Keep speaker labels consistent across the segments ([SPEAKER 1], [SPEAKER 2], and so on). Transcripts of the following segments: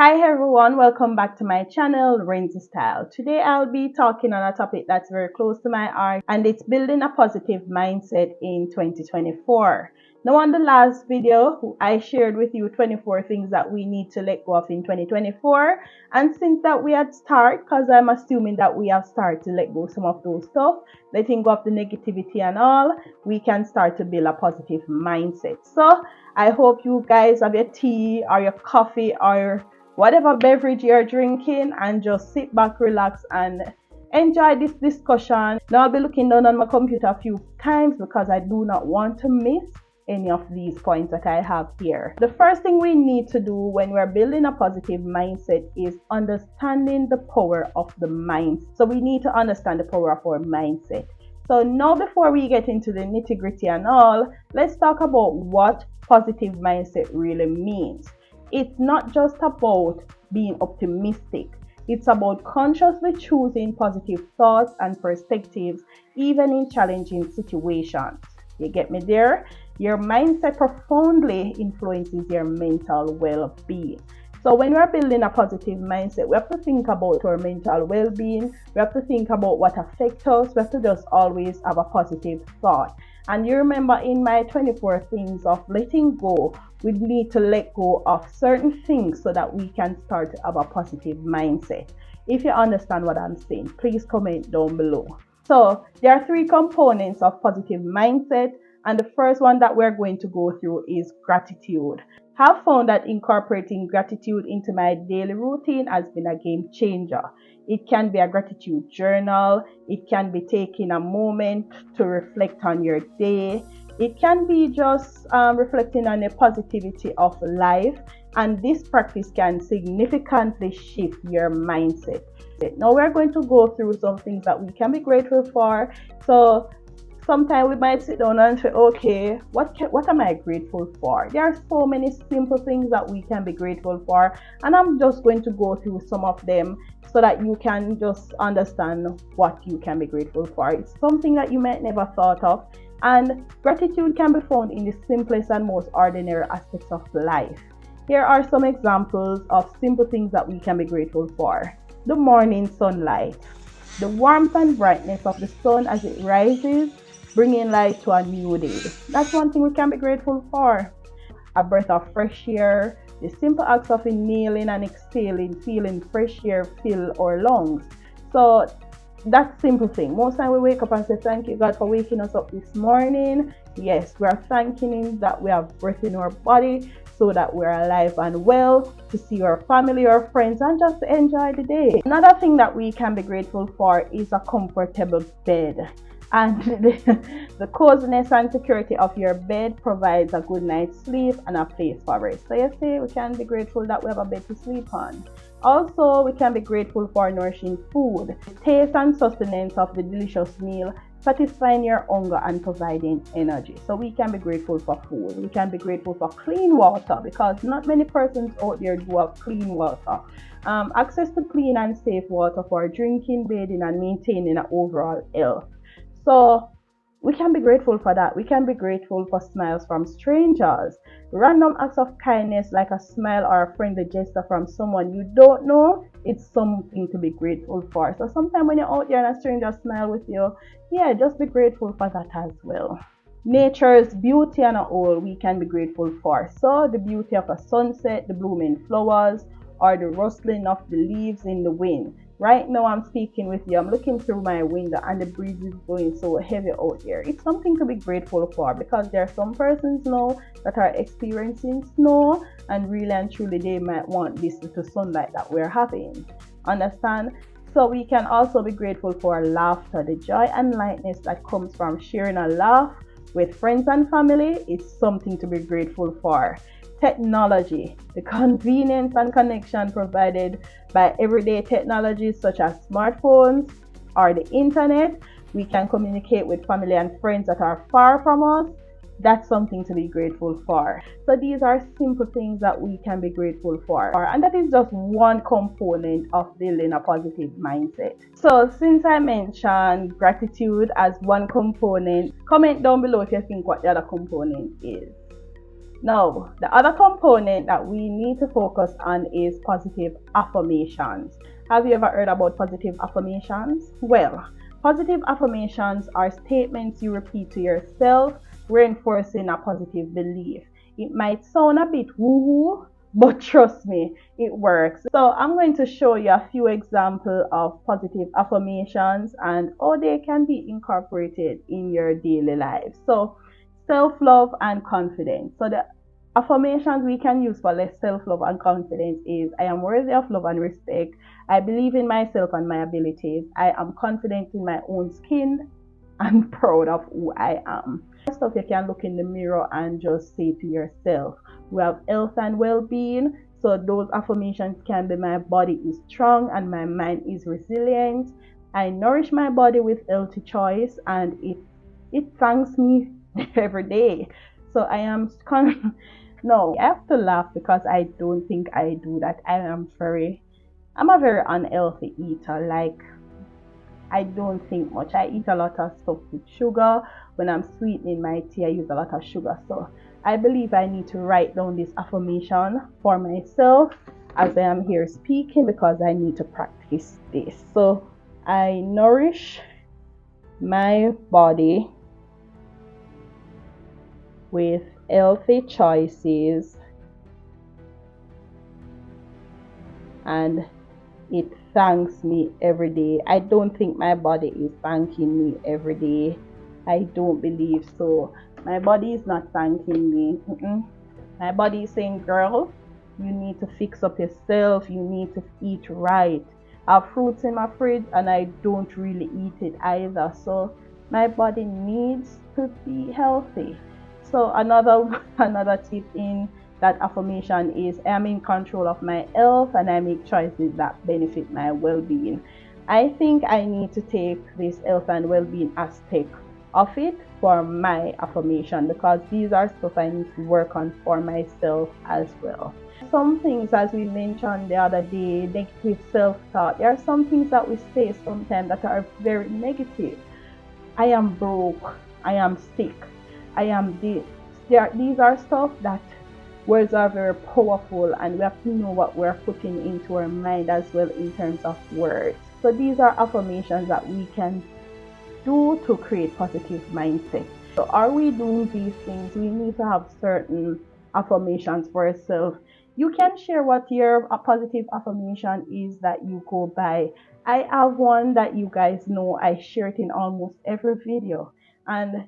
[SPEAKER 1] Hi everyone, welcome back to my channel, Renee Style. Today I'll be talking on a topic that's very close to my heart, and it's building a positive mindset in 2024. Now on the last video, I shared with you 24 things that we need to let go of in 2024. And since that we had started, because I'm assuming that we have started to let go some of those stuff, letting go of the negativity and all, we can start to build a positive mindset. So I hope you guys have your tea or your coffee or whatever beverage you're drinking and just sit back, relax, and enjoy this discussion. Now I'll be looking down on my computer a few times because I do not want to miss any of these points that I have here. The first thing we need to do when we're building a positive mindset is understanding the power of the mind. So we need to understand the power of our mindset. So now before we get into the nitty-gritty and all, let's talk about what positive mindset really means. It's not just about being optimistic. It's about consciously choosing positive thoughts and perspectives, even in challenging situations. You get me there? Your mindset profoundly influences your mental well-being. So when we're building a positive mindset, we have to think about our mental well-being. We have to think about what affects us. We have to just always have a positive thought. And you remember in my 24 things of letting go, we need to let go of certain things so that we can start to have a positive mindset. If you understand what I'm saying, please comment down below. So there are three components of positive mindset. And the first one that we're going to go through is gratitude. I've found that incorporating gratitude into my daily routine has been a game changer. It can be a gratitude journal. It can be taking a moment to reflect on your day. It can be just reflecting on the positivity of life. And this practice can significantly shift your mindset. Now we're going to go through some things that we can be grateful for. So sometimes we might sit down and say, okay, what am I grateful for? There are so many simple things that we can be grateful for, and I'm just going to go through some of them so that you can just understand what you can be grateful for. It's something that you might never thought of, and gratitude can be found in the simplest and most ordinary aspects of life. Here are some examples of simple things that we can be grateful for. The morning sunlight, the warmth and brightness of the sun as it rises, bringing light to a new day. That's one thing we can be grateful for. A breath of fresh air, the simple acts of inhaling and exhaling, feeling fresh air fill our lungs. So that's simple thing. Most time we wake up and say, thank you God for waking us up this morning. Yes, we are thanking Him that we have breath in our body so that we're alive and well, to see our family or friends and just to enjoy the day. Another thing that we can be grateful for is a comfortable bed. And the coziness and security of your bed provides a good night's sleep and a place for rest. So you see, we can be grateful that we have a bed to sleep on. Also, we can be grateful for nourishing food, the taste and sustenance of the delicious meal, satisfying your hunger and providing energy. So we can be grateful for food. We can be grateful for clean water, because not many persons out there do have clean water. Access to clean and safe water for drinking, bathing, and maintaining an overall health. So we can be grateful for that. We can be grateful for smiles from strangers. Random acts of kindness like a smile or a friendly gesture from someone you don't know, it's something to be grateful for. So sometimes when you're out there and a stranger smile with you, yeah, just be grateful for that as well. Nature's beauty and all we can be grateful for. So the beauty of a sunset, the blooming flowers, or the rustling of the leaves in the wind. Right now I'm speaking with you, I'm looking through my window and the breeze is blowing so heavy out here. It's something to be grateful for, because there are some persons now that are experiencing snow, and really and truly they might want this little sunlight that we're having. Understand? So we can also be grateful for laughter. The joy and lightness that comes from sharing a laugh with friends and family is something to be grateful for. Technology, the convenience and connection provided by everyday technologies such as smartphones or the internet. We can communicate with family and friends that are far from us. That's something to be grateful for. So these are simple things that we can be grateful for, and that is just one component of building a positive mindset. So since I mentioned gratitude as one component, comment down below if you think what the other component is. Now, the other component that we need to focus on is positive affirmations. Have you ever heard about positive affirmations? Well, positive affirmations are statements you repeat to yourself, reinforcing a positive belief. It might sound a bit woo-woo, but trust me, it works. So I'm going to show you a few examples of positive affirmations and how they can be incorporated in your daily life. So self-love and confidence. So the affirmations we can use for less self-love and confidence is: I am worthy of love and respect. I believe in myself and my abilities. I am confident in my own skin. I'm proud of who I am. Stuff you can look in the mirror and just say to yourself. We have health and well-being. So those affirmations can be: my body is strong and my mind is resilient. I nourish my body with healthy choice and it thanks me every day. So I am no, I have to laugh because I don't think I do that. I'm a very unhealthy eater. Like, I don't think much. I eat a lot of stuff with sugar. When I'm sweetening my tea, I use a lot of sugar. So I believe I need to write down this affirmation for myself as I am here speaking, because I need to practice this. So I nourish my body with healthy choices and it thanks me every day. I don't think my body is thanking me every day. I don't believe so. My body is not thanking me. My body is saying, girl, you need to fix up yourself. You need to eat right. I have fruits in my fridge and I don't really eat it either. So my body needs to be healthy. So another tip in that affirmation is: I am in control of my health and I make choices that benefit my well-being. I think I need to take this health and well-being aspect of it for my affirmation, because these are stuff I need to work on for myself as well. Some things, as we mentioned the other day, negative self-talk. There are some things that we say sometimes that are very negative. I am broke. I am sick. I am this. These are stuff that words are very powerful, and we have to know what we're putting into our mind as well in terms of words. So these are affirmations that we can do to create positive mindset. So are we doing these things? We need to have certain affirmations for ourselves. You can share what your positive affirmation is that you go by. I have one that you guys know I share it in almost every video. And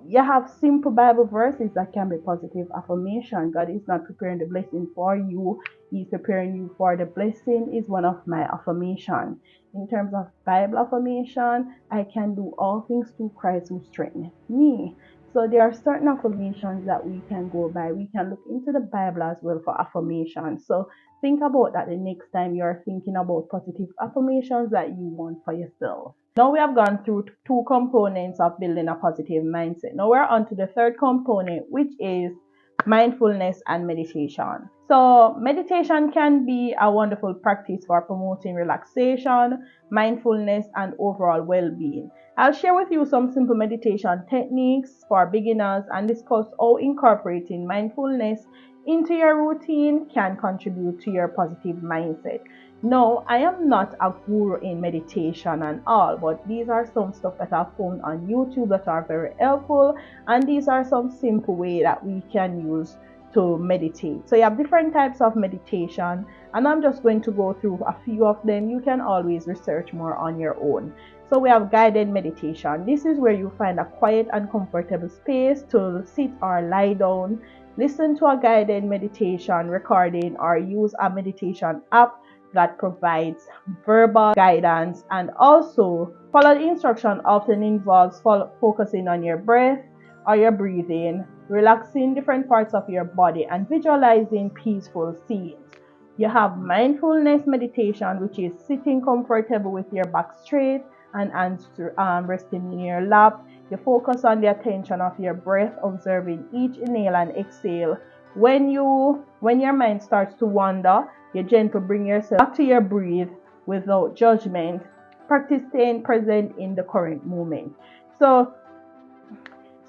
[SPEAKER 1] you have simple Bible verses that can be positive affirmation. God is not preparing the blessing for you. He's preparing you for the blessing is one of my affirmations. In terms of Bible affirmation, I can do all things through Christ who strengthens me. So there are certain affirmations that we can go by. We can look into the Bible as well for affirmations. So think about that the next time you're thinking about positive affirmations that you want for yourself. Now we have gone through two components of building a positive mindset. Now we're on to the third component, which is mindfulness and meditation. So meditation can be a wonderful practice for promoting relaxation, mindfulness, and overall well-being. I'll share with you some simple meditation techniques for beginners and discuss how incorporating mindfulness into your routine can contribute to your positive mindset. No, I am not a guru in meditation and all, but these are some stuff that I've found on YouTube that are very helpful, and these are some simple ways that we can use to meditate. So you have different types of meditation, and I'm just going to go through a few of them. You can always research more on your own. So we have guided meditation. This is where you find a quiet and comfortable space to sit or lie down, listen to a guided meditation recording, or use a meditation app that provides verbal guidance. And also follow the instruction often involves focusing on your breath or your breathing, relaxing different parts of your body, and visualizing peaceful scenes. You have mindfulness meditation, which is sitting comfortable with your back straight and hands resting in your lap. You focus on the attention of your breath, observing each inhale and exhale. When your mind starts to wander, you gently bring yourself back to your breath without judgment. Practice staying present in the current moment. So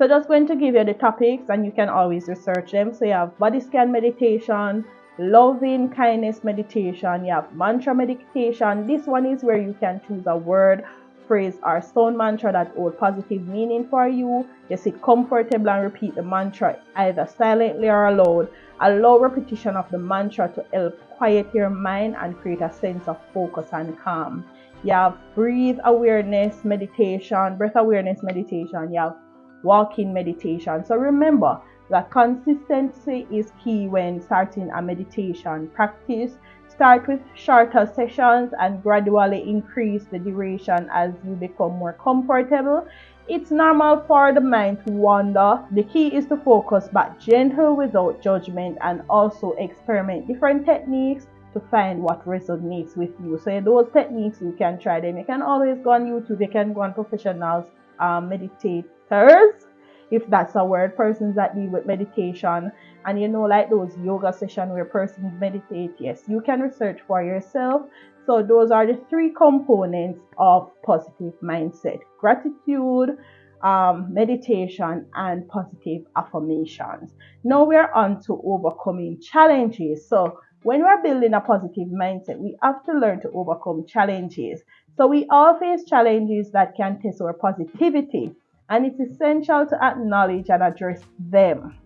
[SPEAKER 1] So just going to give you the topics and you can always research them. So you have body scan meditation, loving kindness meditation, you have mantra meditation. This one is where you can choose a word, phrase, or sound mantra that hold positive meaning for you. You sit comfortable and repeat the mantra either silently or aloud. Allow repetition of the mantra to help quiet your mind and create a sense of focus and calm. You have breath awareness meditation, breath awareness meditation. You have walking meditation. So remember that consistency is key when starting a meditation practice. Start with shorter sessions and gradually increase the duration as you become more comfortable. It's normal for the mind to wander. The key is to focus but gentle without judgment, and also experiment different techniques to find what resonates with you. So those techniques, you can try them. You can always go on YouTube, you can go on professionals, meditators, if that's a word, persons that deal with meditation, and you know, like those yoga sessions where persons meditate. Yes, you can research for yourself. So those are the three components of positive mindset: gratitude, meditation, and positive affirmations. Now we're on to overcoming challenges. So when we're building a positive mindset, we have to learn to overcome challenges. So we all face challenges that can test our positivity, and it's essential to acknowledge and address them.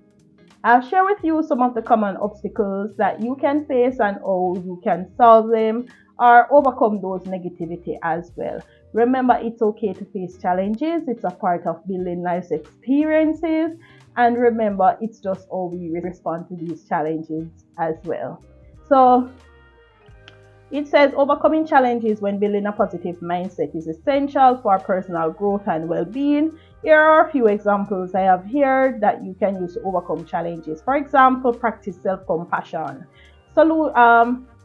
[SPEAKER 1] I'll share with you some of the common obstacles that you can face and how you can solve them or overcome those negativity as well. Remember, it's okay to face challenges. It's a part of building life's experiences. And remember, it's just how we respond to these challenges as well. So it says overcoming challenges when building a positive mindset is essential for personal growth and well-being. Here are a few examples I have here that you can use to overcome challenges. For example, practice self-compassion.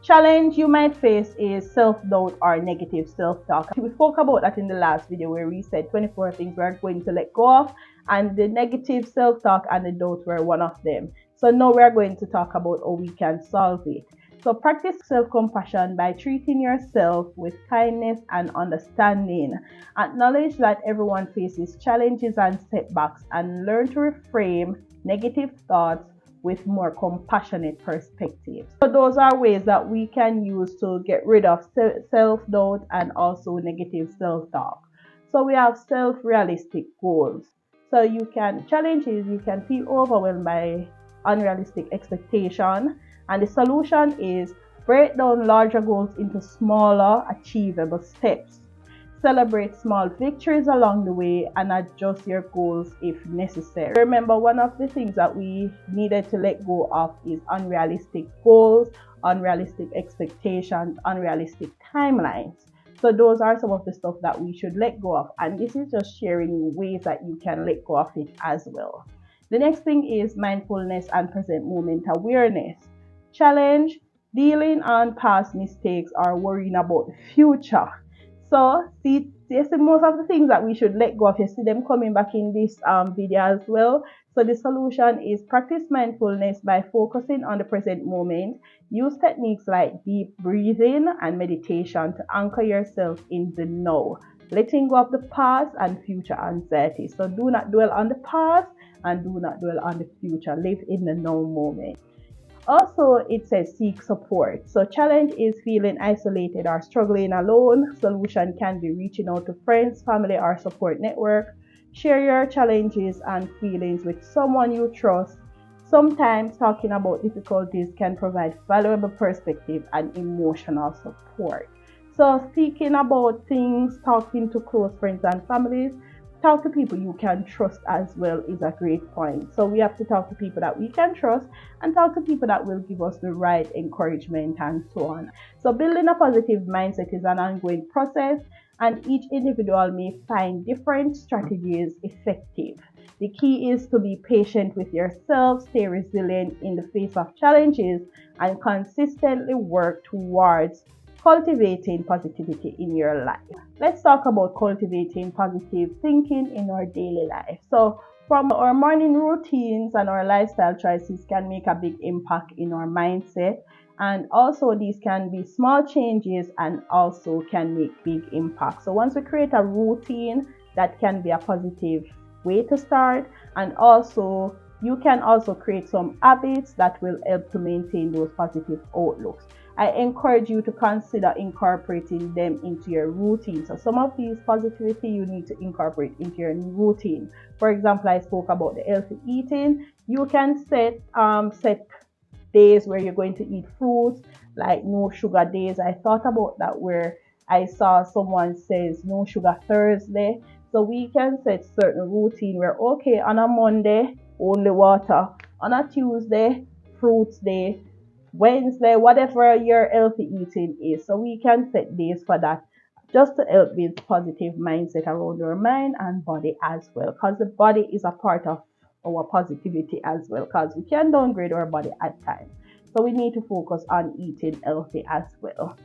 [SPEAKER 1] Challenge you might face is self-doubt or negative self-talk. We spoke about that in the last video where we said 24 things we're going to let go of, and the negative self-talk and the doubt were one of them. So now we're going to talk about how we can solve it. So practice self-compassion by treating yourself with kindness and understanding. Acknowledge that everyone faces challenges and setbacks, and learn to reframe negative thoughts with more compassionate perspectives. So those are ways that we can use to get rid of self-doubt and also negative self-talk. So we have self-realistic goals. So you can feel overwhelmed by unrealistic expectation. And the solution is break down larger goals into smaller, achievable steps. Celebrate small victories along the way and adjust your goals if necessary. Remember, one of the things that we needed to let go of is unrealistic goals, unrealistic expectations, unrealistic timelines. So those are some of the stuff that we should let go of. And this is just sharing ways that you can let go of it as well. The next thing is mindfulness and present moment awareness. Challenge dealing on past mistakes or worrying about the future. So see most of the things that we should let go of. You see them coming back in this video as well. So the solution is practice mindfulness by focusing on the present moment. Use techniques like deep breathing and meditation to anchor yourself in the now, letting go of the past and future anxiety. So do not dwell on the past and do not dwell on the future. Live in the now moment. Also, it says seek support. So challenge is feeling isolated or struggling alone. Solution can be reaching out to friends, family, or support network. Share your challenges and feelings with someone you trust. Sometimes talking about difficulties can provide valuable perspective and emotional support. So speaking about things, talking to close friends and families, talk to people you can trust as well is a great point. So we have to talk to people that we can trust and talk to people that will give us the right encouragement and so on. So building a positive mindset is an ongoing process, and each individual may find different strategies effective. The key is to be patient with yourself, stay resilient in the face of challenges, and consistently work towards cultivating positivity in your life. Let's talk about cultivating positive thinking in our daily life. So from our morning routines and our lifestyle choices can make a big impact in our mindset, and also these can be small changes and also can make big impact. So once we create a routine that can be a positive way to start. And also, you can also create some habits that will help to maintain those positive outlooks. I encourage you to consider incorporating them into your routine. So some of these positivity you need to incorporate into your routine. For example, I spoke about the healthy eating. You can set days where you're going to eat fruits, like no sugar days. I thought about that, where I saw someone says no sugar Thursday. So we can set certain routine where, okay, on a Monday only water, on a Tuesday fruits day, Wednesday whatever your healthy eating is. So we can set days for that, just to help build positive mindset around your mind and body as well, because the body is a part of our positivity as well, because we can downgrade our body at times. So we need to focus on eating healthy as well.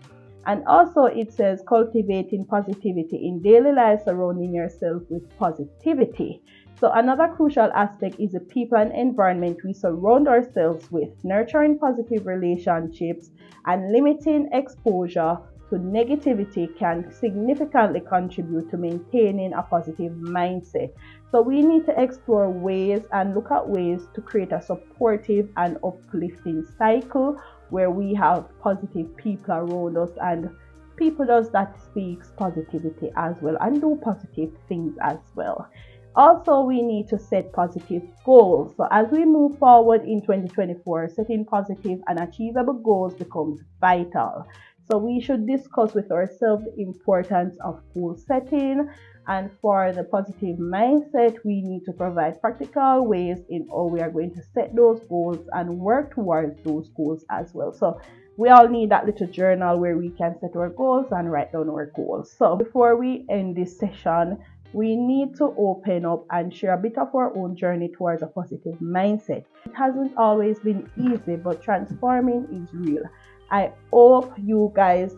[SPEAKER 1] And also it says cultivating positivity in daily life, surrounding yourself with positivity. So another crucial aspect is the people and environment we surround ourselves with. Nurturing positive relationships and limiting exposure to negativity can significantly contribute to maintaining a positive mindset. So we need to explore ways and look at ways to create a supportive and uplifting cycle where we have positive people around us, and people does that speaks positivity as well and do positive things as well. Also, we need to set positive goals. So as we move forward in 2024, setting positive and achievable goals becomes vital. So we should discuss with ourselves the importance of goal setting. And for the positive mindset, we need to provide practical ways in how we are going to set those goals and work towards those goals as well. So we all need that little journal where we can set our goals and write down our goals. So before we end this session, we need to open up and share a bit of our own journey towards a positive mindset. It hasn't always been easy, but transforming is real. I hope you guys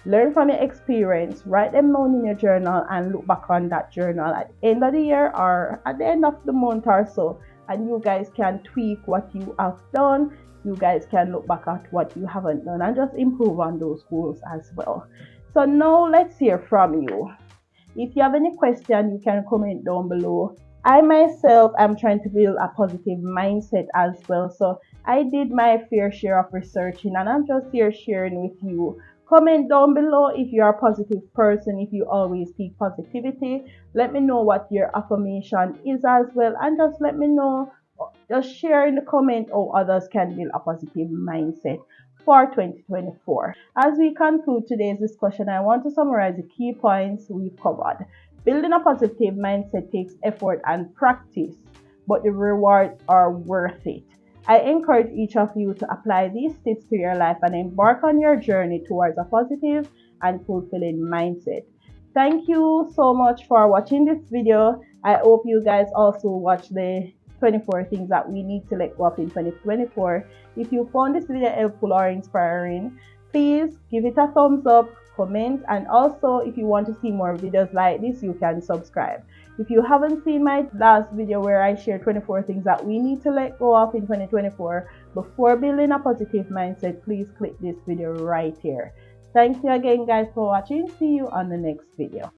[SPEAKER 1] learn from your experience, write them down in your journal, and look back on that journal at the end of the year or at the end of the month or so, and you guys can tweak what you have done. You guys can look back at what you haven't done and just improve on those goals as well. So now let's hear from you. If you have any question, you can comment down below. I myself am trying to build a positive mindset as well. So I did my fair share of researching, and I'm just here sharing with you. Comment down below if you're a positive person, if you always seek positivity. Let me know what your affirmation is as well, and just let me know, just share in the comment how others can build a positive mindset for 2024. As we conclude today's discussion, I want to summarize the key points we've covered. Building a positive mindset takes effort and practice, but the rewards are worth it. I encourage each of you to apply these tips to your life and embark on your journey towards a positive and fulfilling mindset. Thank you so much for watching this video. I hope you guys also watch the 24 things that we need to let go of in 2024. If you found this video helpful or inspiring, please give it a thumbs up, comment, and also if you want to see more videos like this, you can subscribe. If you haven't seen my last video where I share 24 things that we need to let go of in 2024 before building a positive mindset, please click this video right here. Thank you again guys for watching. See you on the next video.